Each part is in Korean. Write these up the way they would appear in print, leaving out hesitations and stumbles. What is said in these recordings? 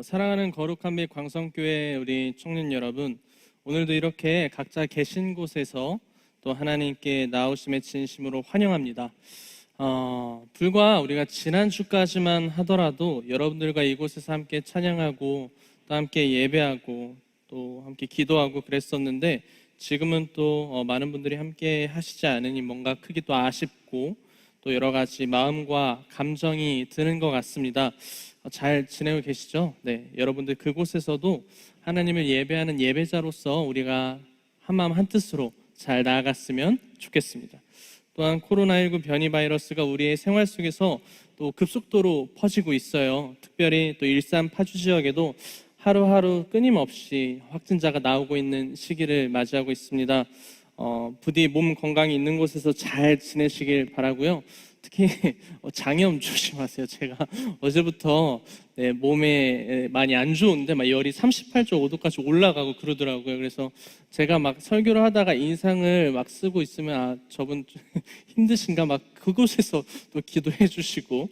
사랑하는 거룩한 빛 광성교회 우리 청년 여러분, 오늘도 이렇게 각자 계신 곳에서 또 하나님께 나오심에 진심으로 환영합니다. 불과 우리가 지난주까지만 하더라도 여러분들과 이곳에서 함께 찬양하고 또 함께 예배하고 또 함께 기도하고 그랬었는데, 지금은 또 많은 분들이 함께 하시지 않으니 뭔가 크게 또 아쉽고 또 여러 가지 마음과 감정이 드는 것 같습니다. 잘 지내고 계시죠? 네, 여러분들 그곳에서도 하나님을 예배하는 예배자로서 우리가 한마음 한뜻으로 잘 나아갔으면 좋겠습니다. 또한 코로나19 변이 바이러스가 우리의 생활 속에서 또 급속도로 퍼지고 있어요. 특별히 또 일산 파주 지역에도 하루하루 끊임없이 확진자가 나오고 있는 시기를 맞이하고 있습니다. 부디 몸 건강이 있는 곳에서 잘 지내시길 바라고요. 특히 장염 조심하세요. 제가 어제부터 몸에 많이 안 좋은데 막 열이 38.5도까지 올라가고 그러더라고요. 그래서 제가 막 설교를 하다가 인상을 막 쓰고 있으면 저분 힘드신가 막 그곳에서 또 기도해 주시고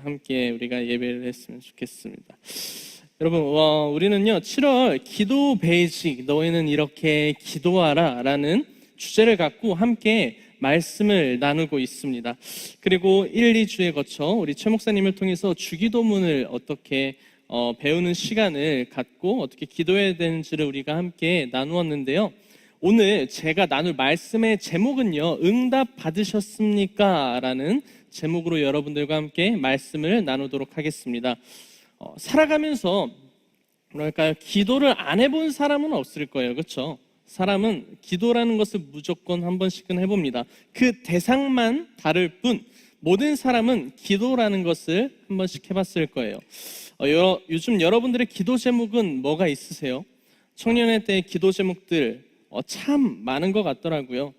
함께 우리가 예배를 했으면 좋겠습니다. 여러분, 우리는요 7월 기도 베이직 너희는 이렇게 기도하라 라는 주제를 갖고 함께 말씀을 나누고 있습니다. 그리고 1, 2주에 거쳐 우리 최 목사님을 통해서 주기도문을 어떻게 배우는 시간을 갖고 어떻게 기도해야 되는지를 우리가 함께 나누었는데요. 오늘 제가 나눌 말씀의 제목은요, 응답 받으셨습니까? 라는 제목으로 여러분들과 함께 말씀을 나누도록 하겠습니다. 살아가면서 뭐랄까요, 기도를 안 해본 사람은 없을 거예요. 그렇죠? 사람은 기도라는 것을 무조건 한 번씩은 해봅니다. 그 대상만 다를 뿐 모든 사람은 기도라는 것을 한 번씩 해봤을 거예요. 요즘 여러분들의 기도 제목은 뭐가 있으세요? 청년회 때 기도 제목들 참 많은 것 같더라고요.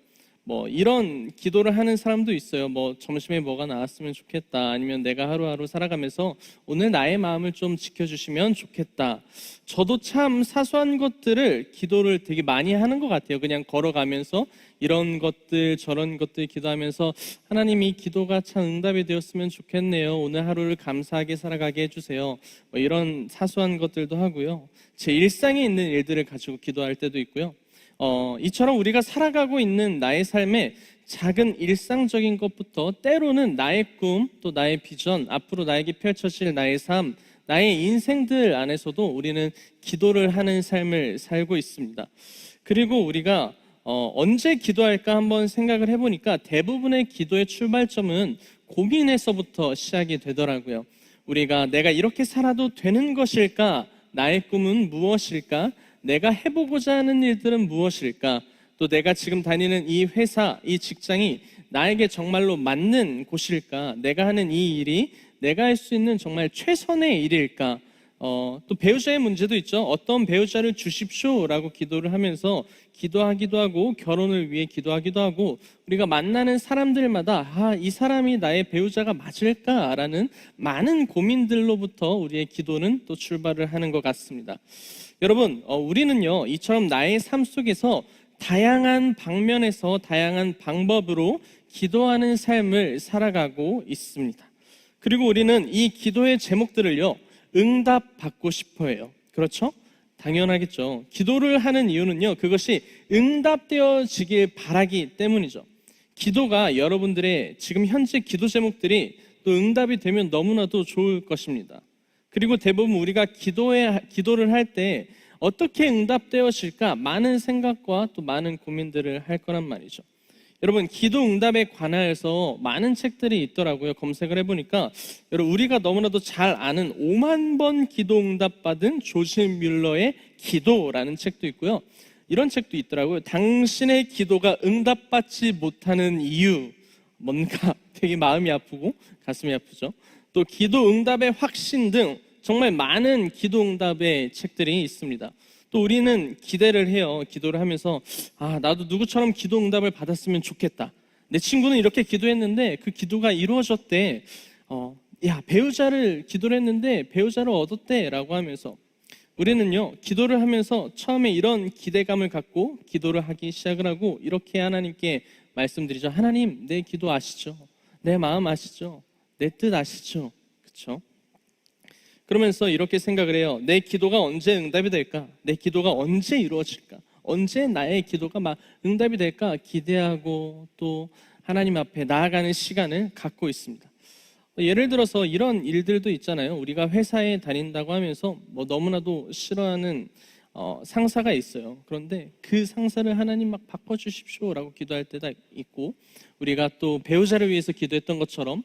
이런 기도를 하는 사람도 있어요. 점심에 뭐가 나왔으면 좋겠다, 아니면 내가 하루하루 살아가면서 오늘 나의 마음을 좀 지켜주시면 좋겠다. 저도 참 사소한 것들을 기도를 되게 많이 하는 것 같아요. 그냥 걸어가면서 이런 것들 저런 것들 기도하면서 하나님이 기도가 참 응답이 되었으면 좋겠네요, 오늘 하루를 감사하게 살아가게 해주세요, 이런 사소한 것들도 하고요. 제 일상에 있는 일들을 가지고 기도할 때도 있고요. 이처럼 우리가 살아가고 있는 나의 삶에 작은 일상적인 것부터 때로는 나의 꿈, 또 나의 비전, 앞으로 나에게 펼쳐질 나의 삶, 나의 인생들 안에서도 우리는 기도를 하는 삶을 살고 있습니다. 그리고 우리가 언제 기도할까 한번 생각을 해보니까 대부분의 기도의 출발점은 고민에서부터 시작이 되더라고요. 우리가 내가 이렇게 살아도 되는 것일까? 나의 꿈은 무엇일까? 내가 해보고자 하는 일들은 무엇일까? 또 내가 지금 다니는 이 회사, 이 직장이 나에게 정말로 맞는 곳일까? 내가 하는 이 일이 내가 할 수 있는 정말 최선의 일일까? 또 배우자의 문제도 있죠. 어떤 배우자를 주십시오라고 기도를 하면서 기도하기도 하고, 결혼을 위해 기도하기도 하고, 우리가 만나는 사람들마다 이 사람이 나의 배우자가 맞을까라는 많은 고민들로부터 우리의 기도는 또 출발을 하는 것 같습니다. 여러분, 우리는요 이처럼 나의 삶 속에서 다양한 방면에서 다양한 방법으로 기도하는 삶을 살아가고 있습니다. 그리고 우리는 이 기도의 제목들을요 응답받고 싶어 해요. 그렇죠? 당연하겠죠. 기도를 하는 이유는요, 그것이 응답되어지길 바라기 때문이죠. 기도가 여러분들의 지금 현재 기도 제목들이 또 응답이 되면 너무나도 좋을 것입니다. 그리고 대부분 우리가 기도를 할 때 어떻게 응답되어질까 많은 생각과 또 많은 고민들을 할 거란 말이죠. 여러분, 기도 응답에 관하여서 많은 책들이 있더라고요. 검색을 해보니까 여러분, 우리가 너무나도 잘 아는 5만 번 기도 응답 받은 조지 뮬러의 기도라는 책도 있고요. 이런 책도 있더라고요. 당신의 기도가 응답받지 못하는 이유, 뭔가 되게 마음이 아프고 가슴이 아프죠. 또 기도 응답의 확신 등 정말 많은 기도 응답의 책들이 있습니다. 또 우리는 기대를 해요. 기도를 하면서 나도 누구처럼 기도 응답을 받았으면 좋겠다. 내 친구는 이렇게 기도했는데 그 기도가 이루어졌대. 배우자를 기도를 했는데 배우자를 얻었대 라고 하면서 우리는요 기도를 하면서 처음에 이런 기대감을 갖고 기도를 하기 시작을 하고 이렇게 하나님께 말씀드리죠. 하나님, 내 기도 아시죠? 내 마음 아시죠? 내 뜻 아시죠? 그렇죠? 그러면서 이렇게 생각을 해요. 내 기도가 언제 응답이 될까? 내 기도가 언제 이루어질까? 언제 나의 기도가 막 응답이 될까? 기대하고 또 하나님 앞에 나아가는 시간을 갖고 있습니다. 예를 들어서 이런 일들도 있잖아요. 우리가 회사에 다닌다고 하면서 너무나도 싫어하는 상사가 있어요. 그런데 그 상사를 하나님 막 바꿔주십시오라고 기도할 때도 있고, 우리가 또 배우자를 위해서 기도했던 것처럼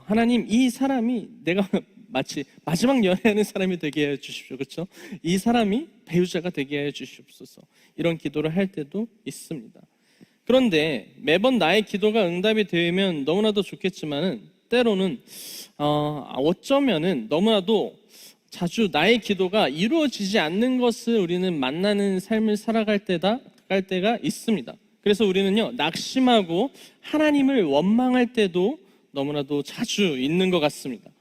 하나님, 이 사람이 내가 마치 마지막 연애하는 사람이 되게 해 주십시오. 그렇죠? 이 사람이 배우자가 되게 해 주시옵소서. 이런 기도를 할 때도 있습니다. 그런데 매번 나의 기도가 응답이 되면 너무나도 좋겠지만은 때로는 어쩌면은 너무나도 자주 나의 기도가 이루어지지 않는 것을 우리는 만나는 삶을 살아갈 때가 있습니다. 그래서 우리는요, 낙심하고 하나님을 원망할 때도 너무나도 자주 있는 것 같습니다.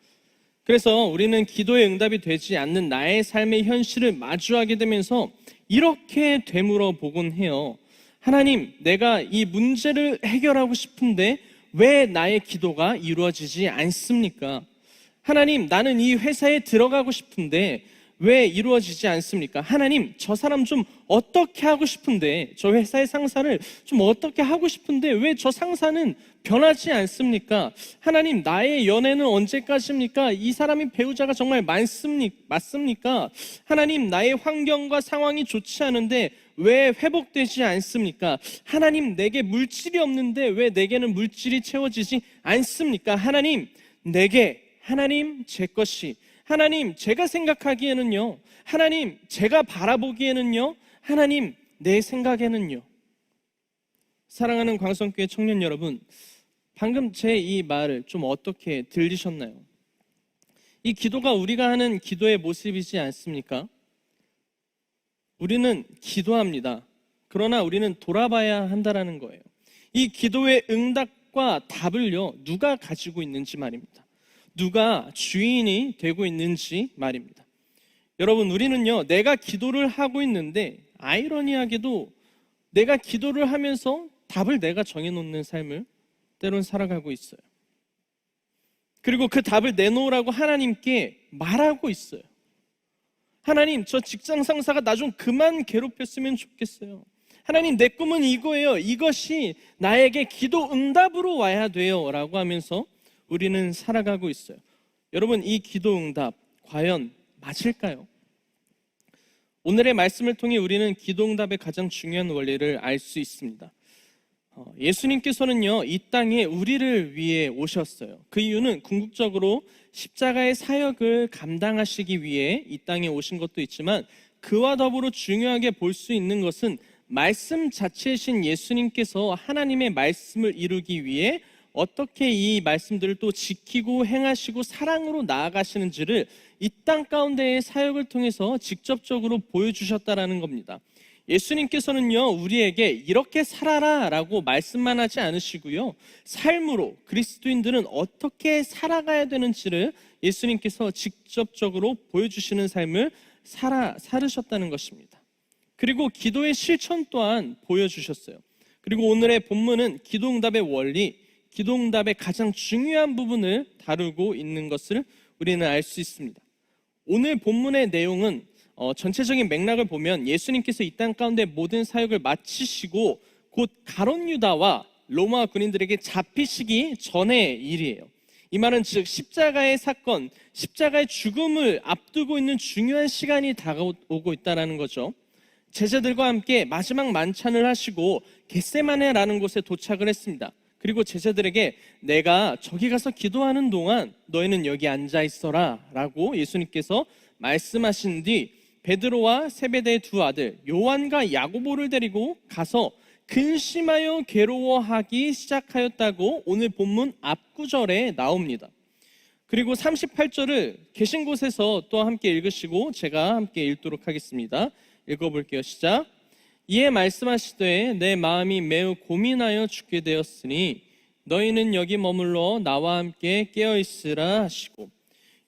그래서 우리는 기도의 응답이 되지 않는 나의 삶의 현실을 마주하게 되면서 이렇게 되물어 보곤 해요. 하나님, 내가 이 문제를 해결하고 싶은데 왜 나의 기도가 이루어지지 않습니까? 하나님, 나는 이 회사에 들어가고 싶은데 왜 이루어지지 않습니까? 하나님, 저 사람 좀 어떻게 하고 싶은데, 저 회사의 상사를 좀 어떻게 하고 싶은데 왜 저 상사는 변하지 않습니까? 하나님, 나의 연애는 언제까지입니까? 이 사람이 배우자가 정말 맞습니까? 하나님, 나의 환경과 상황이 좋지 않은데 왜 회복되지 않습니까? 하나님, 내게 물질이 없는데 왜 내게는 물질이 채워지지 않습니까? 하나님, 하나님, 제 것이, 하나님, 제가 생각하기에는요, 하나님, 제가 바라보기에는요, 하나님, 내 생각에는요. 사랑하는 광성교회 청년 여러분, 방금 제 이 말을 좀 어떻게 들리셨나요? 이 기도가 우리가 하는 기도의 모습이지 않습니까? 우리는 기도합니다. 그러나 우리는 돌아봐야 한다는 거예요. 이 기도의 응답과 답을요, 누가 가지고 있는지 말입니다. 누가 주인이 되고 있는지 말입니다. 여러분, 우리는요, 내가 기도를 하고 있는데 아이러니하게도 내가 기도를 하면서 답을 내가 정해놓는 삶을 때론 살아가고 있어요. 그리고 그 답을 내놓으라고 하나님께 말하고 있어요. 하나님, 저 직장 상사가 나 좀 그만 괴롭혔으면 좋겠어요. 하나님, 내 꿈은 이거예요. 이것이 나에게 기도 응답으로 와야 돼요 라고 하면서 우리는 살아가고 있어요. 여러분, 이 기도 응답 과연 맞을까요? 오늘의 말씀을 통해 우리는 기도 응답의 가장 중요한 원리를 알 수 있습니다. 예수님께서는요, 이 땅에 우리를 위해 오셨어요. 그 이유는 궁극적으로 십자가의 사역을 감당하시기 위해 이 땅에 오신 것도 있지만, 그와 더불어 중요하게 볼 수 있는 것은 말씀 자체이신 예수님께서 하나님의 말씀을 이루기 위해 어떻게 이 말씀들을 또 지키고 행하시고 사랑으로 나아가시는지를 이 땅 가운데의 사역을 통해서 직접적으로 보여주셨다라는 겁니다. 예수님께서는요, 우리에게 이렇게 살아라 라고 말씀만 하지 않으시고요, 삶으로 그리스도인들은 어떻게 살아가야 되는지를 예수님께서 직접적으로 보여주시는 삶을 살으셨다는 것입니다. 그리고 기도의 실천 또한 보여주셨어요. 그리고 오늘의 본문은 기도응답의 원리, 기도응답의 가장 중요한 부분을 다루고 있는 것을 우리는 알 수 있습니다. 오늘 본문의 내용은 전체적인 맥락을 보면 예수님께서 이 땅 가운데 모든 사역을 마치시고 곧 가룟 유다와 로마 군인들에게 잡히시기 전의 일이에요. 이 말은 즉 십자가의 사건, 십자가의 죽음을 앞두고 있는 중요한 시간이 다가오고 있다는 거죠. 제자들과 함께 마지막 만찬을 하시고 겟세마네라는 곳에 도착을 했습니다. 그리고 제자들에게 내가 저기 가서 기도하는 동안 너희는 여기 앉아 있어라 라고 예수님께서 말씀하신 뒤 베드로와 세베대의 두 아들 요한과 야고보를 데리고 가서 근심하여 괴로워하기 시작하였다고 오늘 본문 앞구절에 나옵니다. 그리고 38절을 계신 곳에서 또 함께 읽으시고 제가 함께 읽도록 하겠습니다. 읽어볼게요. 시작. 이에 말씀하시되 내 마음이 매우 고민하여 죽게 되었으니 너희는 여기 머물러 나와 함께 깨어있으라 하시고.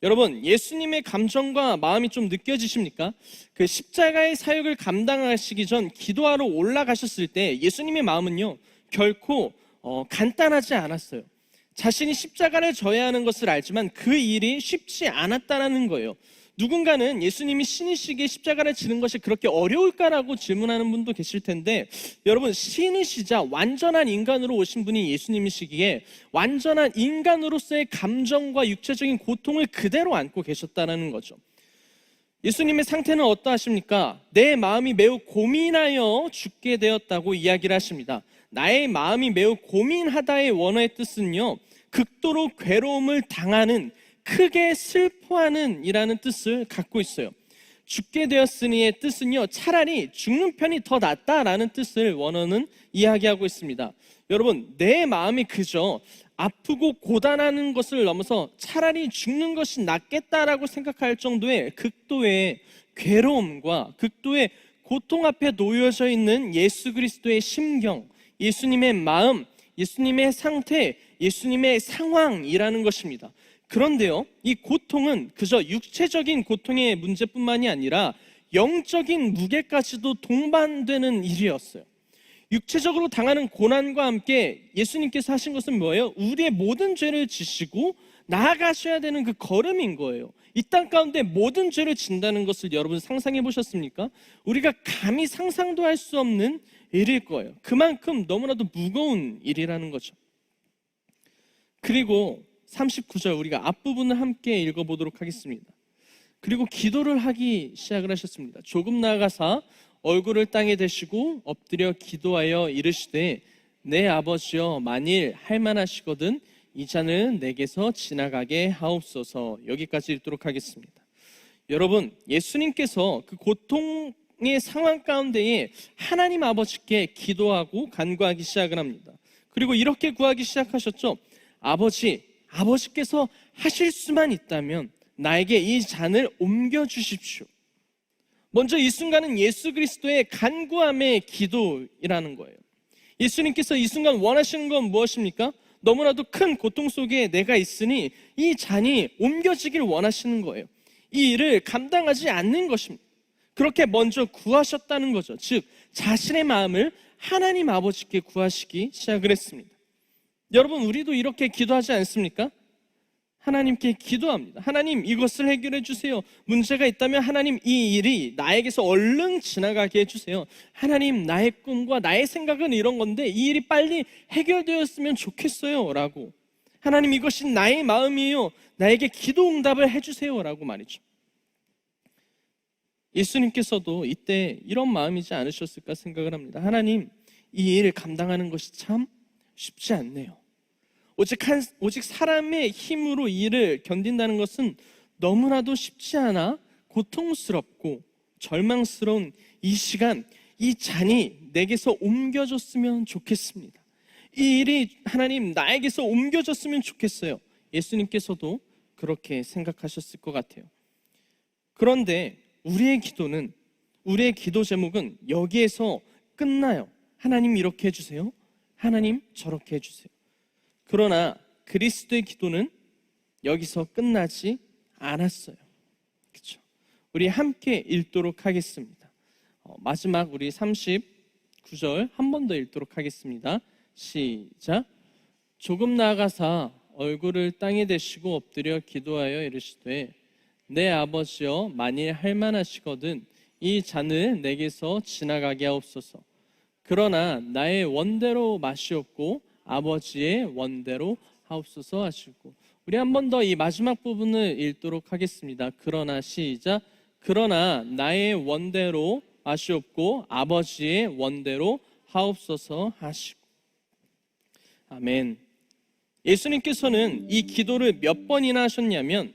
여러분, 예수님의 감정과 마음이 좀 느껴지십니까? 그 십자가의 사역을 감당하시기 전 기도하러 올라가셨을 때 예수님의 마음은요, 결코 간단하지 않았어요. 자신이 십자가를 져야 하는 것을 알지만 그 일이 쉽지 않았다라는 거예요. 누군가는 예수님이 신이시기에 십자가를 지는 것이 그렇게 어려울까라고 질문하는 분도 계실 텐데, 여러분, 신이시자 완전한 인간으로 오신 분이 예수님이시기에 완전한 인간으로서의 감정과 육체적인 고통을 그대로 안고 계셨다는 거죠. 예수님의 상태는 어떠하십니까? 내 마음이 매우 고민하여 죽게 되었다고 이야기를 하십니다. 나의 마음이 매우 고민하다의 원어의 뜻은요, 극도로 괴로움을 당하는, 크게 슬퍼하는 이라는 뜻을 갖고 있어요. 죽게 되었으니의 뜻은요, 차라리 죽는 편이 더 낫다라는 뜻을 원어는 이야기하고 있습니다. 여러분, 내 마음이 그저 아프고 고단하는 것을 넘어서 차라리 죽는 것이 낫겠다라고 생각할 정도의 극도의 괴로움과 극도의 고통 앞에 놓여져 있는 예수 그리스도의 심경, 예수님의 마음, 예수님의 상태, 예수님의 상황이라는 것입니다. 그런데요, 이 고통은 그저 육체적인 고통의 문제뿐만이 아니라 영적인 무게까지도 동반되는 일이었어요. 육체적으로 당하는 고난과 함께 예수님께서 하신 것은 뭐예요? 우리의 모든 죄를 지시고 나아가셔야 되는 그 걸음인 거예요. 이 땅 가운데 모든 죄를 진다는 것을 여러분 상상해 보셨습니까? 우리가 감히 상상도 할 수 없는 일일 거예요. 그만큼 너무나도 무거운 일이라는 거죠. 그리고 39절 우리가 앞부분을 함께 읽어보도록 하겠습니다. 그리고 기도를 하기 시작을 하셨습니다. 조금 나아가사 얼굴을 땅에 대시고 엎드려 기도하여 이르시되 내 아버지여, 만일 할만하시거든 이 잔을 내게서 지나가게 하옵소서. 여기까지 읽도록 하겠습니다. 여러분, 예수님께서 그 고통의 상황 가운데에 하나님 아버지께 기도하고 간구하기 시작을 합니다. 그리고 이렇게 구하기 시작하셨죠. 아버지께서 하실 수만 있다면 나에게 이 잔을 옮겨주십시오. 먼저 이 순간은 예수 그리스도의 간구함의 기도이라는 거예요. 예수님께서 이 순간 원하시는 건 무엇입니까? 너무나도 큰 고통 속에 내가 있으니 이 잔이 옮겨지길 원하시는 거예요. 이 일을 감당하지 않는 것입니다. 그렇게 먼저 구하셨다는 거죠. 즉, 자신의 마음을 하나님 아버지께 구하시기 시작을 했습니다. 여러분, 우리도 이렇게 기도하지 않습니까? 하나님께 기도합니다. 하나님, 이것을 해결해 주세요. 문제가 있다면 하나님, 이 일이 나에게서 얼른 지나가게 해주세요. 하나님, 나의 꿈과 나의 생각은 이런 건데 이 일이 빨리 해결되었으면 좋겠어요 라고, 하나님, 이것이 나의 마음이에요, 나에게 기도 응답을 해주세요 라고 말이죠. 예수님께서도 이때 이런 마음이지 않으셨을까 생각을 합니다. 하나님, 이 일을 감당하는 것이 참 쉽지 않네요. 오직 사람의 힘으로 이 일을 견딘다는 것은 너무나도 쉽지 않아 고통스럽고 절망스러운 이 시간, 이 잔이 내게서 옮겨졌으면 좋겠습니다. 이 일이 하나님 나에게서 옮겨졌으면 좋겠어요. 예수님께서도 그렇게 생각하셨을 것 같아요. 그런데 우리의 기도 제목은 여기에서 끝나요. 하나님 이렇게 해주세요, 하나님 저렇게 해주세요. 그러나 그리스도의 기도는 여기서 끝나지 않았어요. 그렇죠? 우리 함께 읽도록 하겠습니다. 마지막 우리 39절 한 번 더 읽도록 하겠습니다. 시작. 조금 나아가사 얼굴을 땅에 대시고 엎드려 기도하여 이르시되 내 아버지여, 만일 할만하시거든 이 잔을 내게서 지나가게 하옵소서. 그러나 나의 원대로 마시옵고 아버지의 원대로 하옵소서 하시고, 우리 한 번 더 이 마지막 부분을 읽도록 하겠습니다. 그러나 시작. 그러나 나의 원대로 마시옵고 아버지의 원대로 하옵소서 하시고. 아멘. 예수님께서는 이 기도를 몇 번이나 하셨냐면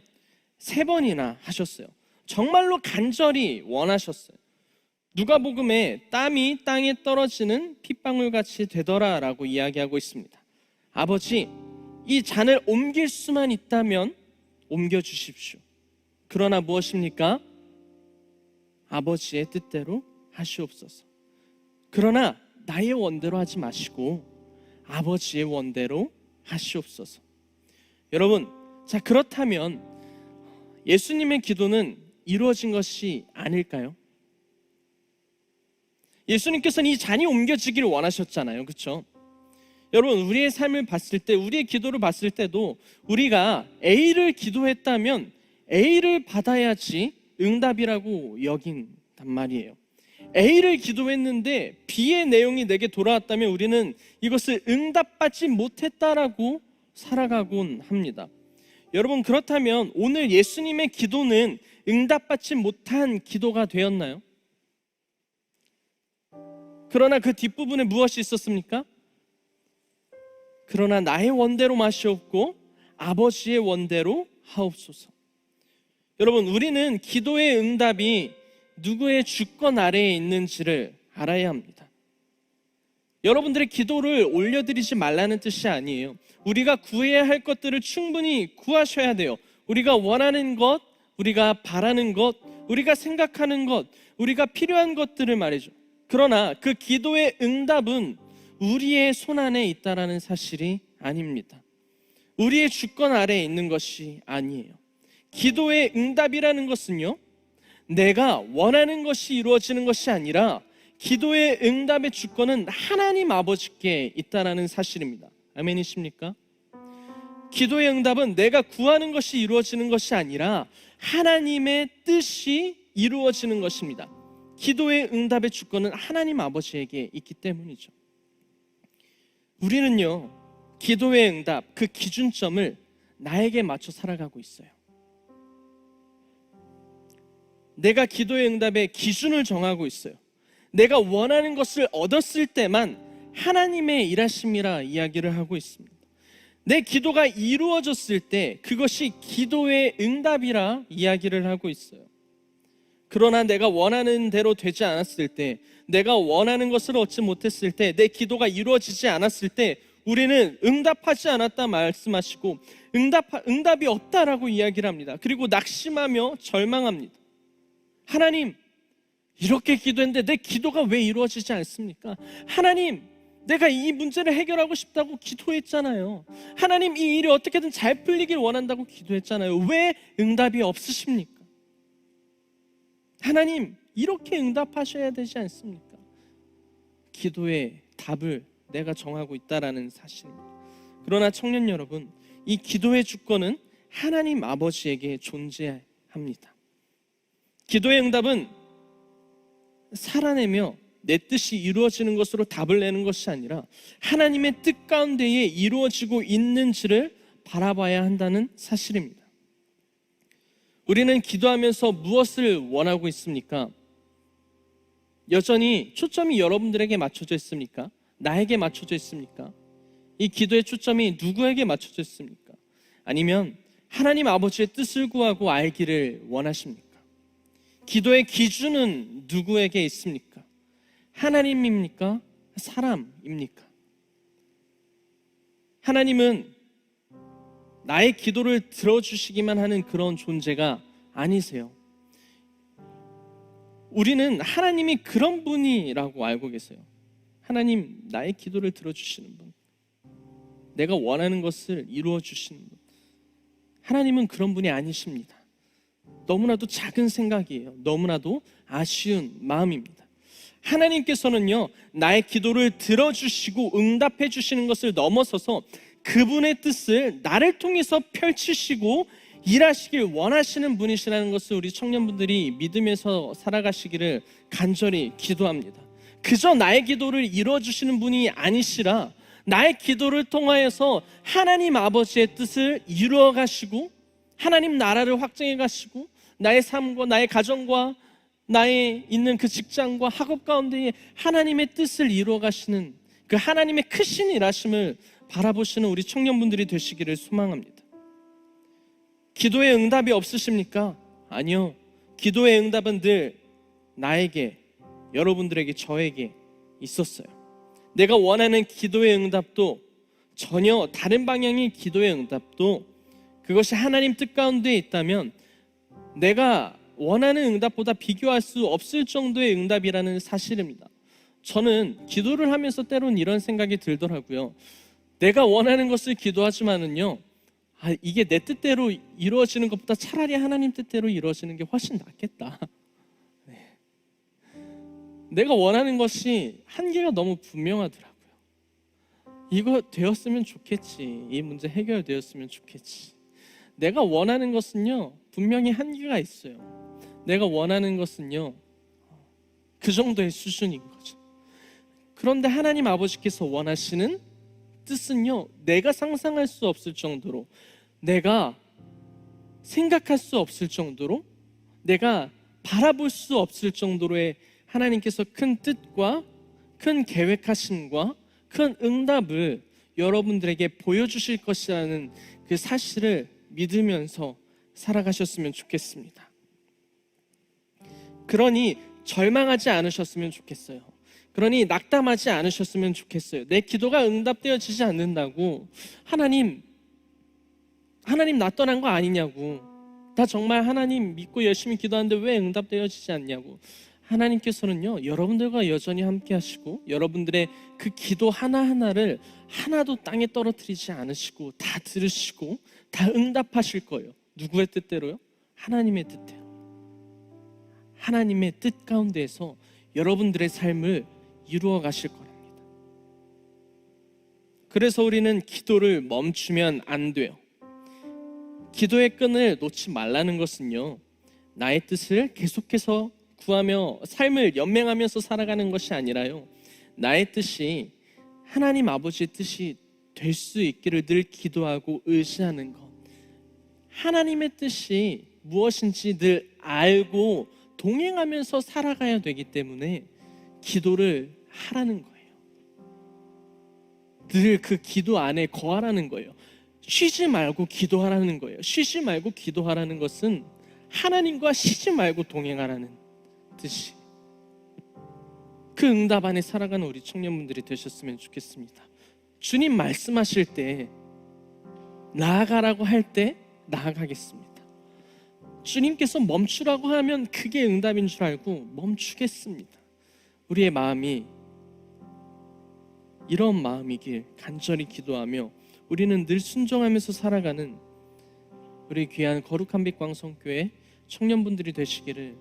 3번이나 하셨어요. 정말로 간절히 원하셨어요. 누가복음에 땀이 땅에 떨어지는 핏방울같이 되더라 라고 이야기하고 있습니다. 아버지, 이 잔을 옮길 수만 있다면 옮겨주십시오. 그러나 무엇입니까? 아버지의 뜻대로 하시옵소서. 그러나 나의 원대로 하지 마시고 아버지의 원대로 하시옵소서. 여러분, 자, 그렇다면 예수님의 기도는 이루어진 것이 아닐까요? 예수님께서는 이 잔이 옮겨지기를 원하셨잖아요. 그렇죠? 여러분, 우리의 삶을 봤을 때, 우리의 기도를 봤을 때도 우리가 A를 기도했다면 A를 받아야지 응답이라고 여긴단 말이에요. A를 기도했는데 B의 내용이 내게 돌아왔다면 우리는 이것을 응답받지 못했다라고 살아가곤 합니다. 여러분, 그렇다면 오늘 예수님의 기도는 응답받지 못한 기도가 되었나요? 그러나 그 뒷부분에 무엇이 있었습니까? 그러나 나의 원대로 마시옵고 아버지의 원대로 하옵소서. 여러분, 우리는 기도의 응답이 누구의 주권 아래에 있는지를 알아야 합니다. 여러분들의 기도를 올려드리지 말라는 뜻이 아니에요. 우리가 구해야 할 것들을 충분히 구하셔야 돼요. 우리가 원하는 것, 우리가 바라는 것, 우리가 생각하는 것, 우리가 필요한 것들을 말이죠. 그러나 그 기도의 응답은 우리의 손안에 있다라는 사실이 아닙니다. 우리의 주권 아래에 있는 것이 아니에요. 기도의 응답이라는 것은요, 내가 원하는 것이 이루어지는 것이 아니라 기도의 응답의 주권은 하나님 아버지께 있다라는 사실입니다. 아멘이십니까? 기도의 응답은 내가 구하는 것이 이루어지는 것이 아니라 하나님의 뜻이 이루어지는 것입니다. 기도의 응답의 주권은 하나님 아버지에게 있기 때문이죠. 우리는요, 기도의 응답, 그 기준점을 나에게 맞춰 살아가고 있어요. 내가 기도의 응답의 기준을 정하고 있어요. 내가 원하는 것을 얻었을 때만 하나님의 일하심이라 이야기를 하고 있습니다. 내 기도가 이루어졌을 때 그것이 기도의 응답이라 이야기를 하고 있어요. 그러나 내가 원하는 대로 되지 않았을 때, 내가 원하는 것을 얻지 못했을 때, 내 기도가 이루어지지 않았을 때 우리는 응답하지 않았다 말씀하시고 응답이 없다라고 이야기를 합니다. 그리고 낙심하며 절망합니다. 하나님, 이렇게 기도했는데 내 기도가 왜 이루어지지 않습니까? 하나님, 내가 이 문제를 해결하고 싶다고 기도했잖아요. 하나님, 이 일이 어떻게든 잘 풀리길 원한다고 기도했잖아요. 왜 응답이 없으십니까? 하나님, 이렇게 응답하셔야 되지 않습니까? 기도의 답을 내가 정하고 있다라는 사실입니다. 그러나 청년 여러분, 이 기도의 주권은 하나님 아버지에게 존재합니다. 기도의 응답은 살아내며 내 뜻이 이루어지는 것으로 답을 내는 것이 아니라 하나님의 뜻 가운데에 이루어지고 있는지를 바라봐야 한다는 사실입니다. 우리는 기도하면서 무엇을 원하고 있습니까? 여전히 초점이 여러분들에게 맞춰져 있습니까? 나에게 맞춰져 있습니까? 이 기도의 초점이 누구에게 맞춰져 있습니까? 아니면 하나님 아버지의 뜻을 구하고 알기를 원하십니까? 기도의 기준은 누구에게 있습니까? 하나님입니까? 사람입니까? 하나님은 나의 기도를 들어주시기만 하는 그런 존재가 아니세요. 우리는 하나님이 그런 분이라고 알고 계세요. 하나님, 나의 기도를 들어주시는 분, 내가 원하는 것을 이루어 주시는 분, 하나님은 그런 분이 아니십니다. 너무나도 작은 생각이에요. 너무나도 아쉬운 마음입니다. 하나님께서는요, 나의 기도를 들어주시고 응답해 주시는 것을 넘어서서 그분의 뜻을 나를 통해서 펼치시고 일하시길 원하시는 분이시라는 것을 우리 청년분들이 믿으면서 살아가시기를 간절히 기도합니다. 그저 나의 기도를 이루어주시는 분이 아니시라 나의 기도를 통하여서 하나님 아버지의 뜻을 이루어 가시고 하나님 나라를 확장해 가시고 나의 삶과 나의 가정과 나의 있는 그 직장과 학업 가운데에 하나님의 뜻을 이루어 가시는 그 하나님의 크신 일하심을 바라보시는 우리 청년분들이 되시기를 소망합니다. 기도의 응답이 없으십니까? 아니요. 기도의 응답은 늘 나에게, 여러분들에게, 저에게 있었어요. 내가 원하는 기도의 응답도 전혀 다른 방향의 기도의 응답도 그것이 하나님 뜻 가운데 있다면 내가 원하는 응답보다 비교할 수 없을 정도의 응답이라는 사실입니다. 저는 기도를 하면서 때로는 이런 생각이 들더라고요. 내가 원하는 것을 기도하지만은요, 이게 내 뜻대로 이루어지는 것보다 차라리 하나님 뜻대로 이루어지는 게 훨씬 낫겠다. 네. 내가 원하는 것이 한계가 너무 분명하더라고요. 이거 되었으면 좋겠지. 이 문제 해결되었으면 좋겠지. 내가 원하는 것은요, 분명히 한계가 있어요. 내가 원하는 것은요, 그 정도의 수준인 거죠. 그런데 하나님 아버지께서 원하시는 뜻은요, 내가 상상할 수 없을 정도로, 내가 생각할 수 없을 정도로, 내가 바라볼 수 없을 정도로의 하나님께서 큰 뜻과 큰 계획하심과 큰 응답을 여러분들에게 보여주실 것이라는 그 사실을 믿으면서 살아가셨으면 좋겠습니다. 그러니 절망하지 않으셨으면 좋겠어요. 그러니 낙담하지 않으셨으면 좋겠어요. 내 기도가 응답되어지지 않는다고 하나님 나 떠난 거 아니냐고, 나 정말 하나님 믿고 열심히 기도하는데 왜 응답되어지지 않냐고. 하나님께서는요, 여러분들과 여전히 함께 하시고 여러분들의 그 기도 하나하나를 하나도 땅에 떨어뜨리지 않으시고 다 들으시고 다 응답하실 거예요. 누구의 뜻대로요? 하나님의 뜻대로. 하나님의 뜻 가운데에서 여러분들의 삶을 이루어 가실 겁니다. 그래서 우리는 기도를 멈추면 안 돼요. 기도의 끈을 놓지 말라는 것은요, 나의 뜻을 계속해서 구하며 삶을 연맹하면서 살아가는 것이 아니라요, 나의 뜻이 하나님 아버지의 뜻이 될 수 있기를 늘 기도하고 의지하는 것, 하나님의 뜻이 무엇인지 늘 알고 동행하면서 살아가야 되기 때문에 기도를 하라는 거예요. 늘 그 기도 안에 거하라는 거예요. 쉬지 말고 기도하라는 거예요. 쉬지 말고 기도하라는 것은 하나님과 쉬지 말고 동행하라는 뜻이, 그 응답 안에 살아가는 우리 청년분들이 되셨으면 좋겠습니다. 주님 말씀하실 때, 나아가라고 할 때 나아가겠습니다. 주님께서 멈추라고 하면 그게 응답인 줄 알고 멈추겠습니다. 우리의 마음이 이런 마음이길 간절히 기도하며 우리는 늘 순종하면서 살아가는 우리 귀한 거룩한 빛 광성교회 청년분들이 되시기를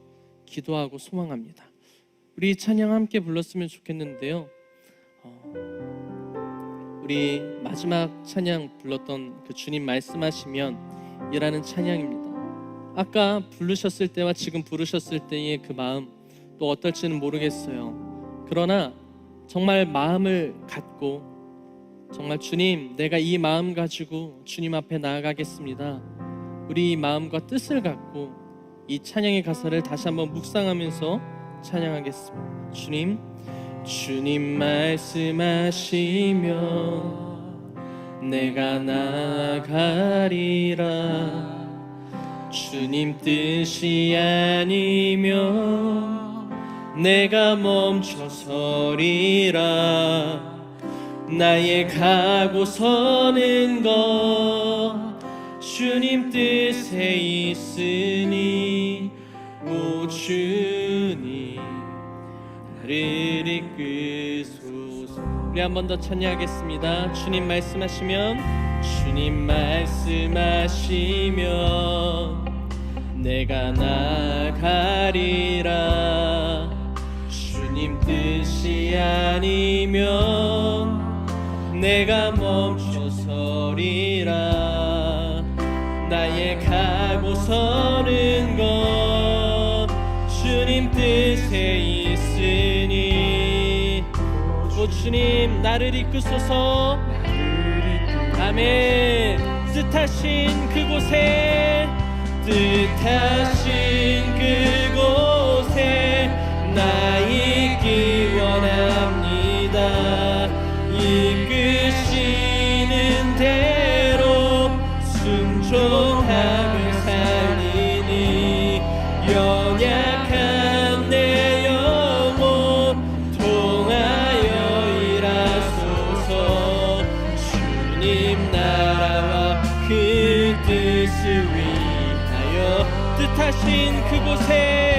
기도하고 소망합니다. 우리 찬양 함께 불렀으면 좋겠는데요, 우리 마지막 찬양 불렀던 그 주님 말씀하시면 이라는 찬양입니다. 아까 부르셨을 때와 지금 부르셨을 때의 그 마음 또 어떨지는 모르겠어요. 그러나 정말 마음을 갖고, 정말 주님, 내가 이 마음 가지고 주님 앞에 나아가겠습니다, 우리 이 마음과 뜻을 갖고 이 찬양의 가사를 다시 한번 묵상하면서 찬양하겠습니다. 주님 말씀하시면 내가 나아가리라. 주님 뜻이 아니면 내가 멈춰서리라. 나의 가고 서는 것 주님 뜻에 있으니 오 주님 나를 이끄소서. 우리 한 번 더 찬양하겠습니다. 주님 말씀하시면 내가 나가리라. 주님 뜻이 아니면 내가 멈춰서리라. 나의 가고 서는 것 주님 뜻에 있으니 오 주님 나를 이끄소서. 아멘. 뜻하신 그곳에 나 있기 원합니다. 이끄시는 대로 순종하며 살리니 연약한 내 영혼 통하여 일하소서. 주님 나라와 그 뜻을 위하여 뜻하신 그곳에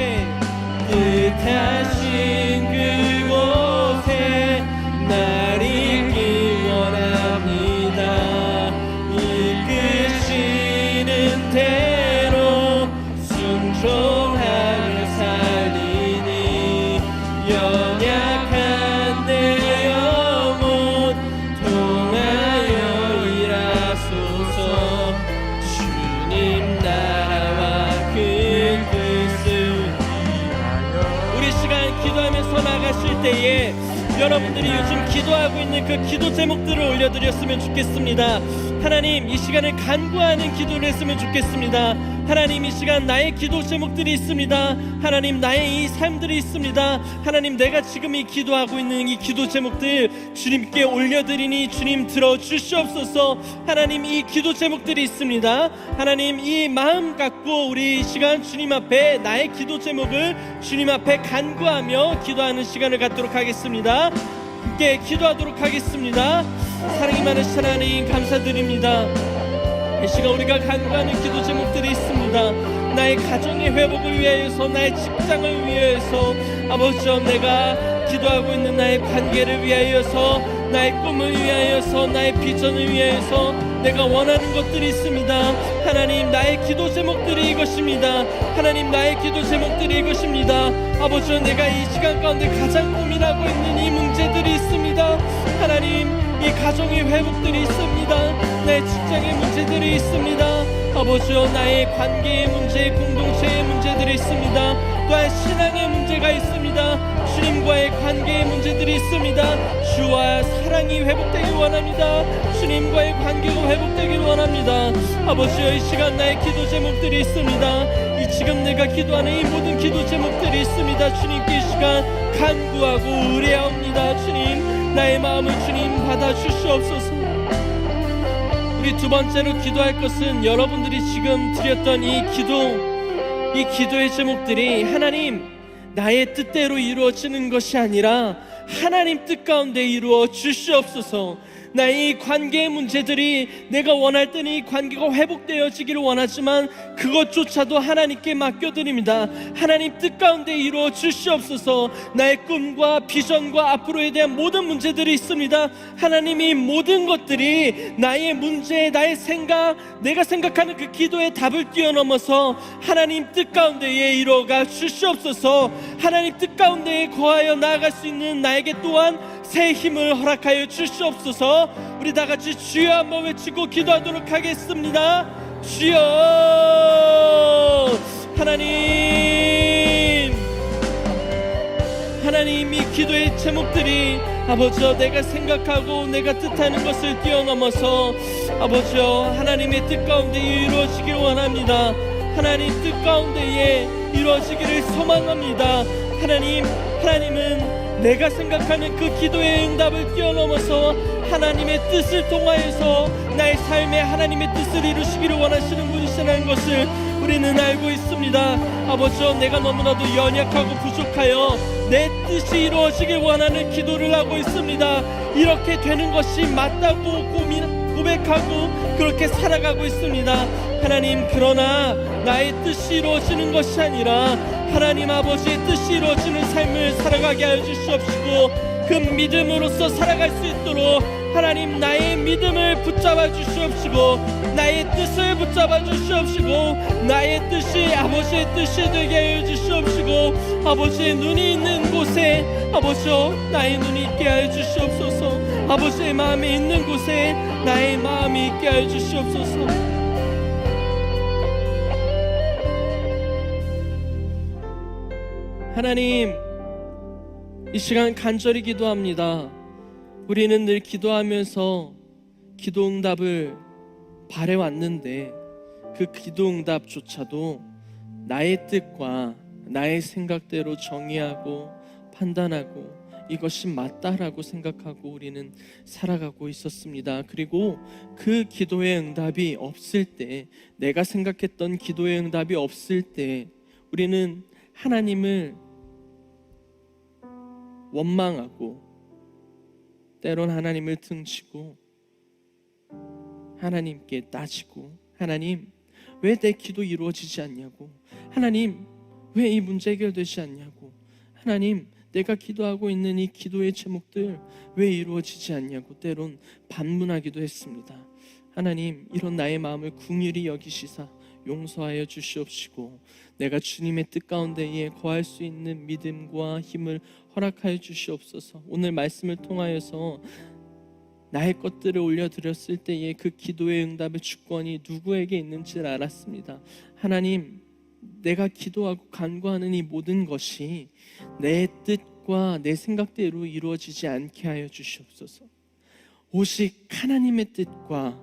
날 있기 원합니다. 이끄시는 대로 순종하며 살리니 연약한 내 영혼 기도하면서 나가실 때에 여러분들이 요즘 기도하고 있는 그 기도 제목들을 올려드렸으면 좋겠습니다. 하나님, 이 시간을 간구하는 기도를 했으면 좋겠습니다. 하나님, 이 시간 나의 기도 제목들이 있습니다. 하나님, 나의 이 삶들이 있습니다. 하나님, 내가 지금 이 기도하고 있는 이 기도 제목들 주님께 올려드리니 주님 들어주시옵소서. 하나님, 이 기도 제목들이 있습니다. 하나님, 이 마음 갖고 우리 이 시간 주님 앞에 나의 기도 제목을 주님 앞에 간구하며 기도하는 시간을 갖도록 하겠습니다. 함께 기도하도록 하겠습니다. 사랑이 많으신 하나님, 감사드립니다. 이 시간 우리가 간구하는 기도 제목들이 있습니다. 나의 가정의 회복을 위하여서, 나의 직장을 위하여서, 아버지여, 내가 기도하고 있는 나의 관계를 위하여서, 나의 꿈을 위하여서, 나의 비전을 위하여서 내가 원하는 것들이 있습니다. 하나님, 나의 기도 제목들이 이것입니다. 하나님, 나의 기도 제목들이 이것입니다. 아버지여, 내가 이 시간 가운데 가장 고민하고 있는 이 문제들이 있습니다. 하나님, 이 가정의 회복들이 있습니다. 나의 직장의 문제들이 있습니다. 아버지여, 나의 관계의 문제, 공동체의 문제들이 있습니다. 또한 신앙의 문제가 있습니다. 주님과의 관계의 문제들이 있습니다. 주와 사랑이 회복되길 원합니다. 주님과의 관계가 회복되길 원합니다. 아버지여, 이 시간 나의 기도 제목들이 있습니다. 이 지금 내가 기도하는 이 모든 기도 제목들이 있습니다. 주님께 이 시간 간구하고 의뢰하옵니다. 주님, 나의 마음을 주님 받아주시옵소서. 우리 두 번째로 기도할 것은 여러분들이 지금 드렸던 이 기도의 제목들이 하나님, 나의 뜻대로 이루어지는 것이 아니라 하나님 뜻 가운데 이루어 주시옵소서. 나의 이 관계의 문제들이 내가 원할 때는 이 관계가 회복되어지기를 원하지만 그것조차도 하나님께 맡겨드립니다. 하나님 뜻 가운데 이루어 주시옵소서. 나의 꿈과 비전과 앞으로에 대한 모든 문제들이 있습니다. 하나님, 이 모든 것들이 나의 문제, 나의 생각, 내가 생각하는 그 기도의 답을 뛰어넘어서 하나님 뜻 가운데에 이루어가 주시옵소서. 하나님 뜻 가운데에 거하여 나아갈 수 있는 나에게 또한 새 힘을 허락하여 주시옵소서. 우리 다 같이 주여 한번 외치고 기도하도록 하겠습니다. 주여. 하나님, 이 기도의 제목들이 아버지여, 내가 생각하고 내가 뜻하는 것을 뛰어넘어서 아버지여, 하나님의 뜻 가운데 이루어지길 원합니다. 하나님 뜻 가운데에 이루어지기를 소망합니다. 하나님은 내가 생각하는 그 기도의 응답을 뛰어넘어서 하나님의 뜻을 통하여서 나의 삶에 하나님의 뜻을 이루시기를 원하시는 분이시라는 것을 우리는 알고 있습니다. 아버지여, 내가 너무나도 연약하고 부족하여 내 뜻이 이루어지길 원하는 기도를 하고 있습니다. 이렇게 되는 것이 맞다고 고백하고 그렇게 살아가고 있습니다. 하나님, 그러나 나의 뜻이 이루어지는 것이 아니라 하나님 아버지의 뜻이 이루어지는 삶을 살아가게 하여 주시옵시고 그 믿음으로써 살아갈 수 있도록 하나님, 나의 믿음을 붙잡아 주시옵시고 나의 뜻을 붙잡아 주시옵시고 나의 뜻이 아버지의 뜻이 되게 하여 주시옵시고 아버지의 눈이 있는 곳에 아버지여, 나의 눈이 있게 하여 주시옵소서. 아버지의 마음이 있는 곳에 나의 마음이 있게 하여 주시옵소서. 하나님, 이 시간 간절히 기도합니다. 우리는 늘 기도하면서 기도 응답을 바래왔는데 그 기도 응답조차도 나의 뜻과 나의 생각대로 정의하고 판단하고 이것이 맞다라고 생각하고 우리는 살아가고 있었습니다. 그리고 그 기도의 응답이 없을 때, 내가 생각했던 기도의 응답이 없을 때 우리는 하나님을 원망하고 때론 하나님을 등치고 하나님께 따지고, 하나님, 왜 내 기도 이루어지지 않냐고, 하나님, 왜 이 문제 해결되지 않냐고, 하나님, 내가 기도하고 있는 이 기도의 제목들 왜 이루어지지 않냐고 때론 반문하기도 했습니다. 하나님, 이런 나의 마음을 긍휼히 여기시사 용서하여 주시옵시고 내가 주님의 뜻 가운데에 거할 수 있는 믿음과 힘을 허락하여 주시옵소서. 오늘 말씀을 통하여서 나의 것들을 올려드렸을 때에 그 기도의 응답의 주권이 누구에게 있는지를 알았습니다. 하나님, 내가 기도하고 간구하는 이 모든 것이 내 뜻과 내 생각대로 이루어지지 않게 하여 주시옵소서. 오직 하나님의 뜻과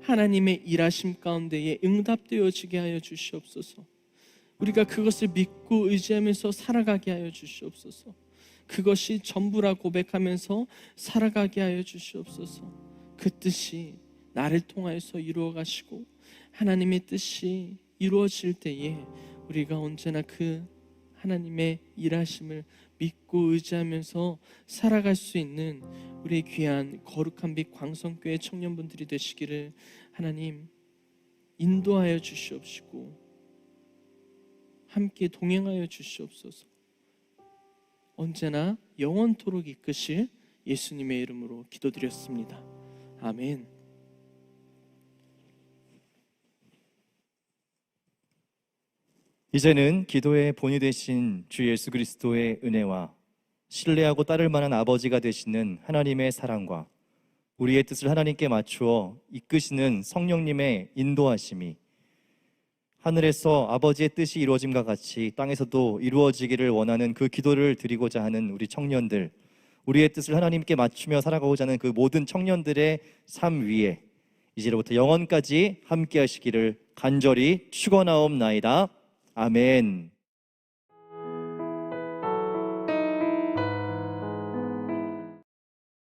하나님의 일하심 가운데에 응답되어지게 하여 주시옵소서. 우리가 그것을 믿고 의지하면서 살아가게 하여 주시옵소서. 그것이 전부라 고백하면서 살아가게 하여 주시옵소서. 그 뜻이 나를 통하여서 이루어 가시고 하나님의 뜻이 이루어질 때에 우리가 언제나 그 하나님의 일하심을 믿고 의지하면서 살아갈 수 있는 우리 귀한 거룩한 빛 광성교회 청년분들이 되시기를 하나님 인도하여 주시옵시고 함께 동행하여 주시옵소서. 언제나 영원토록 이끄실 예수님의 이름으로 기도드렸습니다. 아멘. 이제는 기도의 본이 되신 주 예수 그리스도의 은혜와 신뢰하고 따를 만한 아버지가 되시는 하나님의 사랑과 우리의 뜻을 하나님께 맞추어 이끄시는 성령님의 인도하심이 하늘에서 아버지의 뜻이 이루어짐과 같이 땅에서도 이루어지기를 원하는 그 기도를 드리고자 하는 우리 청년들, 우리의 뜻을 하나님께 맞추며 살아가고자 하는 그 모든 청년들의 삶 위에 이제로부터 영원까지 함께 하시기를 간절히 축원하옵나이다. 아멘.